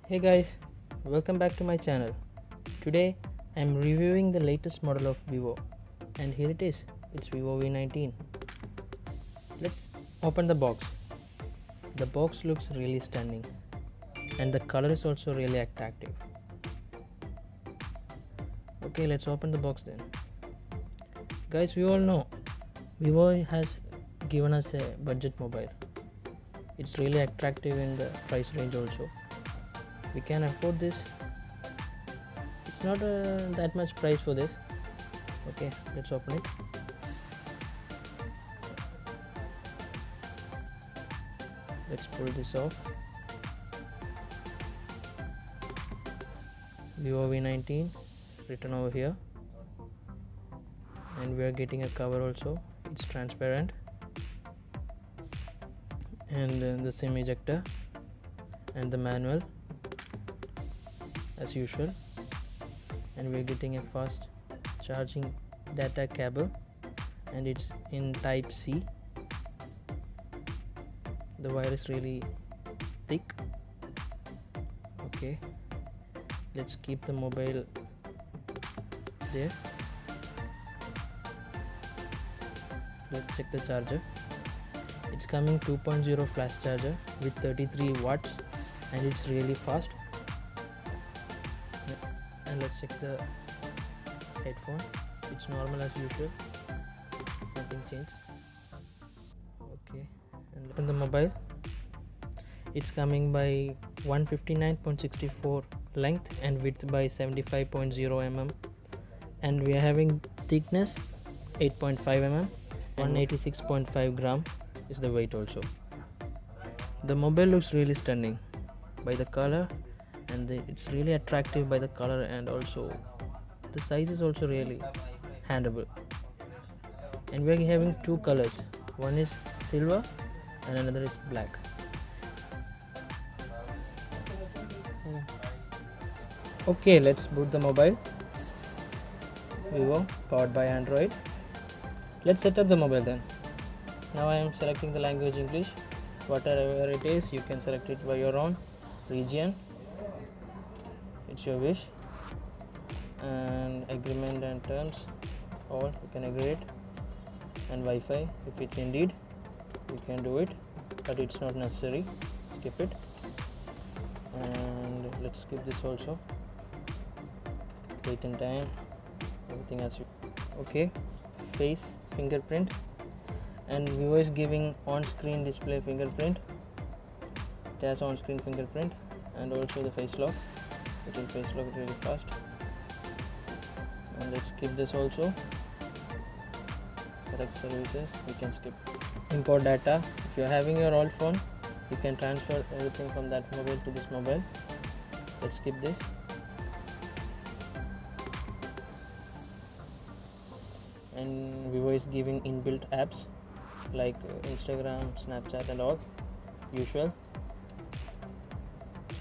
Hey guys, welcome back to my channel. Today I'm reviewing the latest model of Vivo, and here it is. It's Vivo V19. Let's open the box. The box looks really stunning and the color is also really attractive. Okay, let's open the box then. Guys, we all know Vivo has given us a budget mobile. It's really attractive in the price range also. We can afford this. It's not that much price for this. Okay, let's open it. Let's pull this off. Vivo V19 written over here, and we are getting a cover also. It's transparent, and the SIM ejector and the manual as usual, and we're getting a fast charging data cable, and it's in type C. The wire is really thick. Okay, let's keep the mobile there. Let's check the charger. It's coming 2.0 flash charger with 33 watts, and it's really fast. And let's check the headphone. It's normal as usual, nothing changed. Okay, and open the mobile. It's coming by 159.64 length and width by 75.0 mm, and we are having thickness 8.5 mm, 186.5 gram is the weight also. The mobile looks really stunning by the color, and it's really attractive by the color, and also the size is also really handleable. And we are having two colors. One is silver and another is black. Okay, let's boot the mobile. Vivo, powered by Android. Let's set up the mobile then. Now I am selecting the language English. Whatever it is, you can select it by your own region. It's your wish. And agreement and terms, all you can agree it. And Wi-Fi, if it's indeed, you can do it, but it's not necessary. Skip it. And let's skip this also. Date and time, everything as you. Okay, face fingerprint, and Vivo is giving on-screen display fingerprint. It has on-screen fingerprint and also the face lock. It will face lock really fast. And let's skip this also. Select services, you can skip. Import data. If you are having your old phone, you can transfer everything from that mobile to this mobile. Let's skip this. And Vivo is giving inbuilt apps like Instagram, Snapchat and all usual.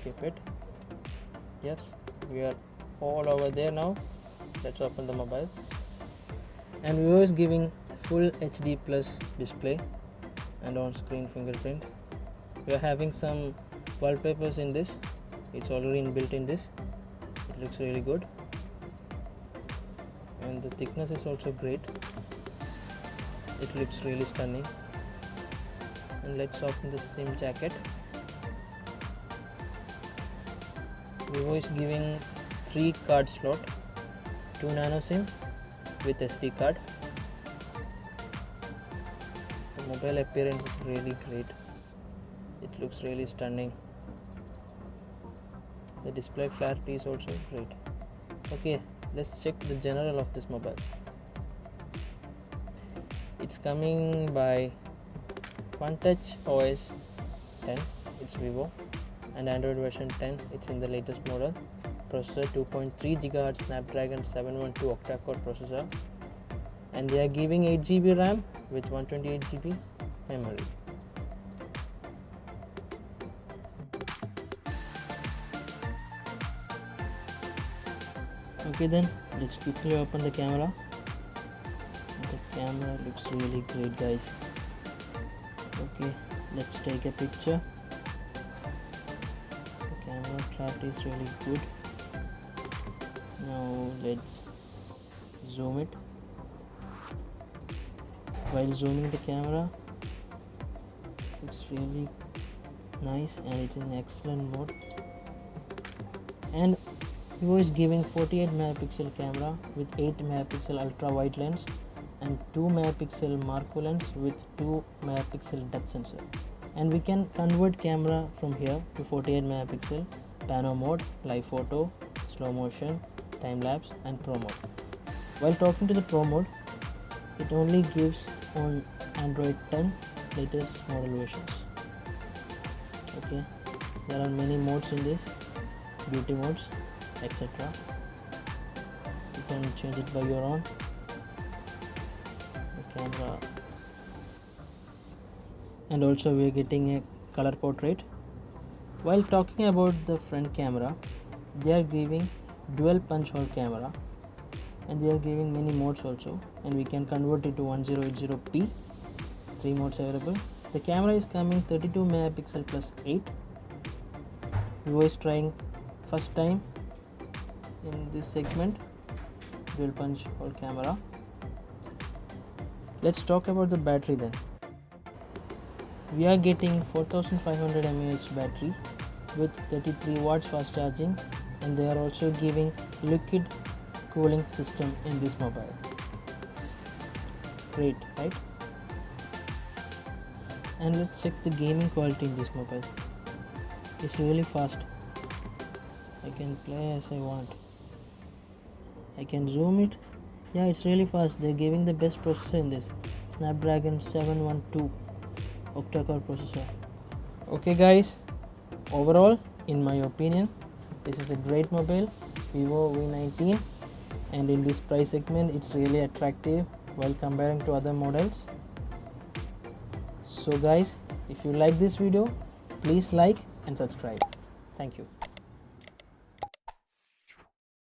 Skip it. Yes, we are all over there now. Let's open the mobile. And Vivo is giving full HD plus display and on-screen fingerprint. We are having some wallpapers in this. It's already inbuilt in this. It looks really good, and the thickness is also great. It looks really stunning. And let's open the SIM jacket. Vivo is giving 3 card slot, 2 nano SIM with SD card. The mobile appearance is really great. It looks really stunning. The display clarity is also great. Okay, let's check the general of this mobile. It's coming by OneTouch OS 10. It's Vivo, and Android version 10. It's in the latest model. Processor 2.3 GHz Snapdragon 712 octa-core processor, and they are giving 8 GB RAM with 128 GB memory. Okay, then let's quickly open the camera. The camera looks really great, guys. Okay, let's take a picture. The camera Camera clarity is really good. Now let's zoom it. While zooming the camera, it's really nice and it's in excellent mode. And Vivo is giving 48 megapixel camera with 8 megapixel ultra wide lens and 2 megapixel macro lens with 2 megapixel depth sensor. And we can convert camera from here to 48 megapixel, pano mode, live photo, slow motion, time lapse and pro mode. While talking to the pro mode, it only gives on Android 10 latest model versions. Okay, there are many modes in this, beauty modes, etc. You can change it by your own. The camera, and also we are getting a color portrait. While talking about the front camera, they are giving dual punch hole camera, and they are giving many modes also, and we can convert it to 1080p. 3 modes available. The camera is coming 32 megapixel plus 8. Vivo is trying first time in this segment, dual punch hole camera. Let's talk about the battery then. We are getting 4500 mAh battery with 33 watts fast charging, and they are also giving liquid cooling system in this mobile. Great, right? And let's check the gaming quality in this mobile. It's really fast. I can play as I want. I can zoom it. Yeah, it's really fast. They're giving the best processor in this, Snapdragon 712 octa-core processor. Okay guys, overall in my opinion, this is a great mobile, Vivo V19, and in this price segment it's really attractive while comparing to other models. So guys, if you like this video, please like and subscribe. Thank you.